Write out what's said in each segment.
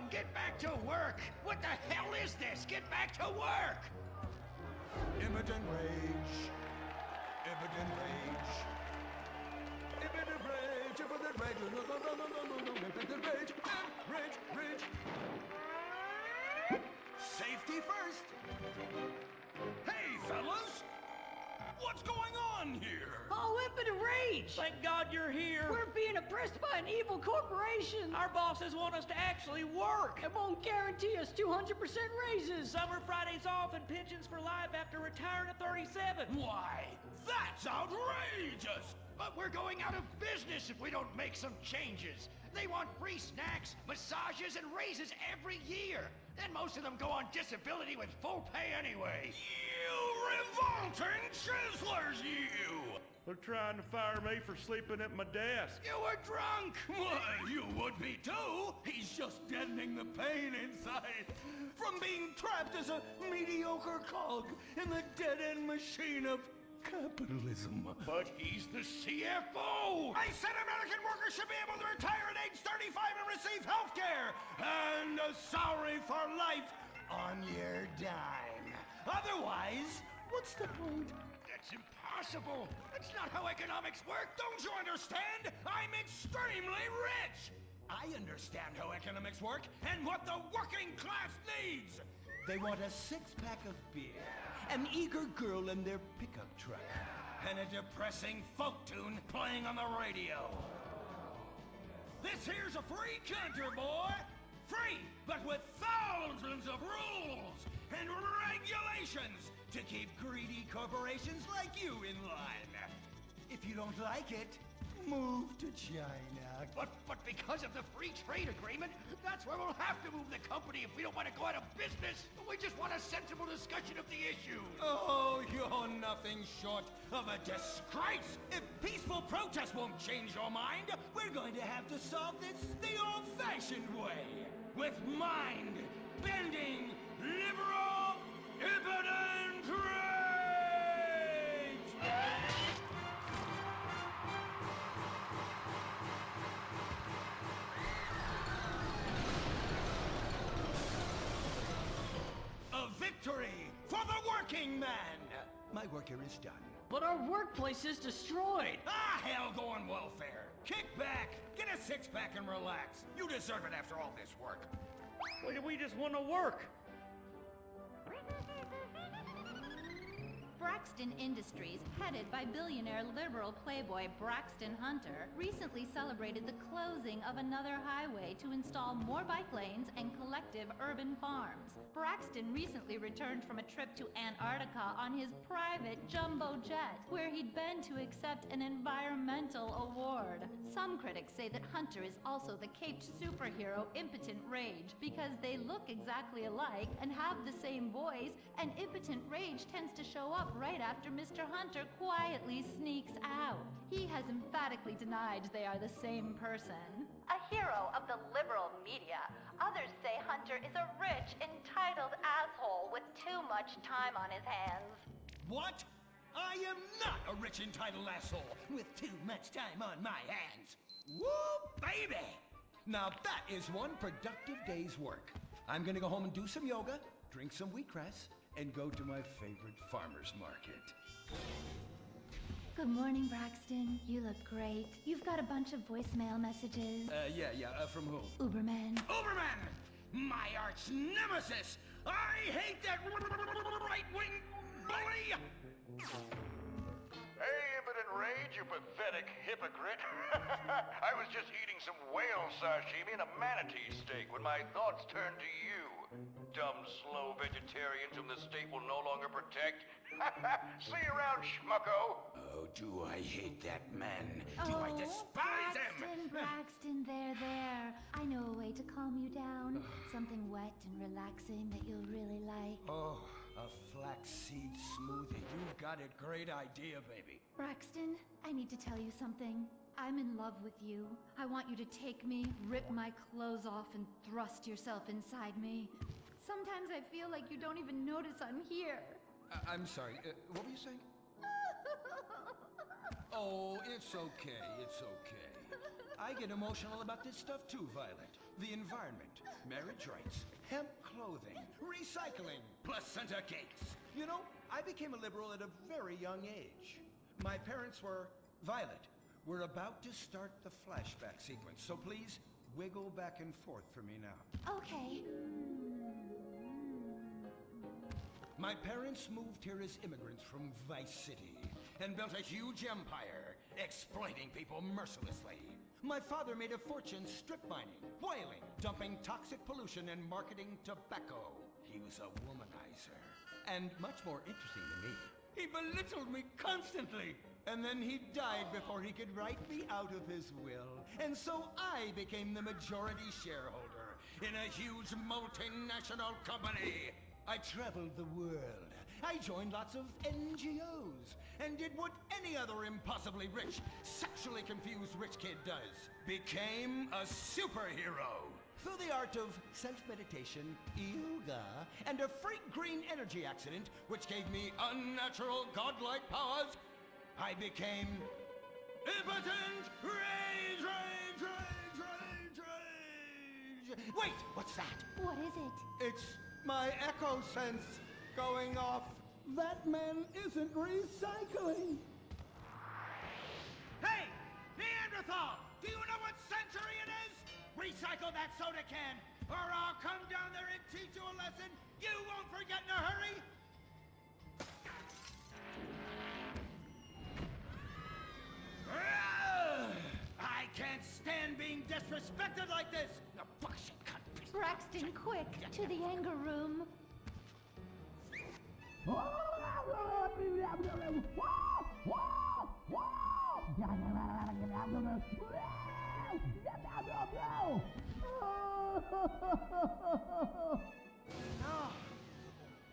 on, get back to work! What the hell is this? Get back to work! Impotent Rage. Impotent Rage. Impotent Rage. Impotent Rage. No. Impotent Rage. Rage. Safety first. Hey, fellas! What's going on here? Oh, Impotent Rage! Thank God you're here. We're being oppressed by an evil corporation. Our bosses want us to actually work. It won't guarantee us 200% raises. Summer Fridays off and pensions for life after retiring at 37. Why, that's outrageous! But we're going out of business if we don't make some changes. They want free snacks, massages, and raises every year. And most of them go on disability with full pay anyway. You revolting chiselers, you! They're trying to fire me for sleeping at my desk. You were drunk! Well, you would be too. He's just deadening the pain inside from being trapped as a mediocre cog in the dead-end machine of capitalism. But he's the CFO! I said American workers should be able to retire at age 35 and receive health care and a salary for life on your dime. Otherwise, what's the point? That's impossible! That's not how economics work! Don't you understand? I'm extremely rich! I understand how economics work and what the working class needs! They want a six-pack of beer, an eager girl in their pickup truck, and a depressing folk tune playing on the radio. This here's a free country, boy! Free, but with thousands of rules and regulations to keep greedy corporations like you in line. If you don't like it, move to China. But because of the free trade agreement, that's where we'll have to move the company if we don't want to go out of business. We just want a sensible discussion of the issue. Oh, you're nothing short of a disgrace. If peaceful protest won't change your mind, we're going to have to solve this the old-fashioned way. With mind-bending, liberal, impotent rage! A victory for the working man! My work here is done. But our workplace is destroyed. Ah, hell, go on welfare. Kick back, get a six-pack and relax. You deserve it after all this work. We just want to work. Braxton Industries, headed by billionaire liberal playboy Braxton Hunter, recently celebrated the closing of another highway to install more bike lanes and collective urban farms. Braxton recently returned from a trip to Antarctica on his private jumbo jet, where he'd been to accept an environmental award. Some critics say that Hunter is also the caped superhero Impotent Rage, because they look exactly alike and have the same voice, and Impotent Rage tends to show up right after Mr. Hunter quietly sneaks out. He has emphatically denied they are the same person. A hero of the liberal media, others say Hunter is a rich, entitled asshole with too much time on his hands. What? I am not a rich, entitled asshole with too much time on my hands. Woo, baby! Now that is one productive day's work. I'm gonna go home and do some yoga, drink some wheatgrass, and go to my favorite farmer's market. Good morning, Braxton. You look great. You've got a bunch of voicemail messages. From who? Uberman. Uberman! My arch nemesis! I hate that right-wing bully! Hey, Impotent Rage, you pathetic hypocrite. I was just eating some whale sashimi and a manatee steak when my thoughts turned to you. Dumb, slow vegetarians whom the state will no longer protect. See you around, schmucko. Oh, do I hate that man. Do I despise him? Braxton, there. I know a way to calm you down. Something wet and relaxing that you'll really like. Oh, a flaxseed smoothie. You've got a great idea, baby. Braxton, I need to tell you something. I'm in love with you. I want you to take me, rip my clothes off, and thrust yourself inside me. Sometimes I feel like you don't even notice I'm here. I'm sorry, what were you saying? Oh, it's okay. I get emotional about this stuff too, Violet. the environment, marriage rights, hemp clothing, recycling, placenta cakes. You know, I became a liberal at a very young age. My parents were Violet. We're about to start the flashback sequence, so please wiggle back and forth for me now. Okay. My parents moved here as immigrants from Vice City and built a huge empire, exploiting people mercilessly. My father made a fortune strip mining, whaling, dumping toxic pollution, and marketing tobacco. He was a womanizer. And much more interesting than me, he belittled me constantly. And then he died before he could write me out of his will. And so I became the majority shareholder in a huge multinational company. I traveled the world. I joined lots of NGOs and did what any other impossibly rich, sexually confused rich kid does. Became a superhero. Through the art of self-meditation, yoga, and a freak green energy accident, which gave me unnatural godlike powers, I became Impotent Rage, Rage, Rage, Rage, Rage. Wait, what's that? What is it? It's my echo sense going off. That man isn't recycling. Hey! Neanderthal! Do you know what century it is? Recycle that soda can, or I'll come down there and teach you a lesson you won't forget in a hurry! I can't stand being disrespected like this! No, bullshit, cunt. Braxton, quick! To the anger room. Oh,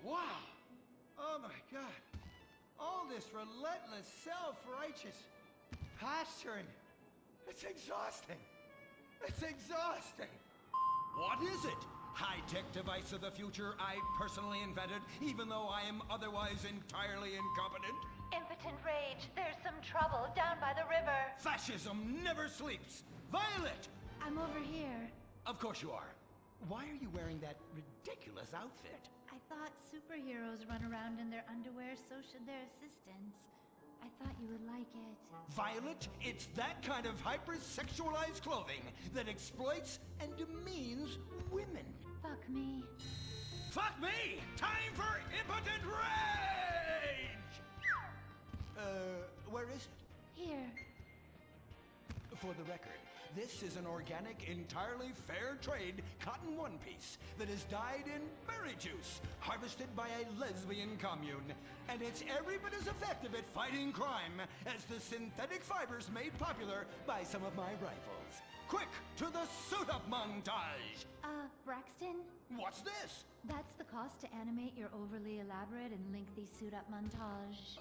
wow. Oh my God. All this relentless self-righteous posturing. It's exhausting. It's exhausting. What is it? High-tech device of the future I personally invented, even though I am otherwise entirely incompetent? Impotent Rage, there's some trouble down by the river. Fascism never sleeps. Violet! I'm over here. Of course you are. Why are you wearing that ridiculous outfit? I thought superheroes run around in their underwear, so should their assistants. I thought you would like it. Violet, it's that kind of hypersexualized clothing that exploits and demeans women. Fuck me. Fuck me! Time for Impotent Rage! Where is it? Here. For the record, this is an organic, entirely fair trade cotton one piece that is dyed in berry juice, harvested by a lesbian commune. And it's every bit as effective at fighting crime as the synthetic fibers made popular by some of my rivals. Quick, to the suit-up montage! Braxton? What's this? That's the cost to animate your overly elaborate and lengthy suit-up montage.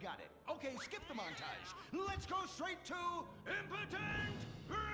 Got it. Okay, skip the montage. Let's go straight to Impotent Rage!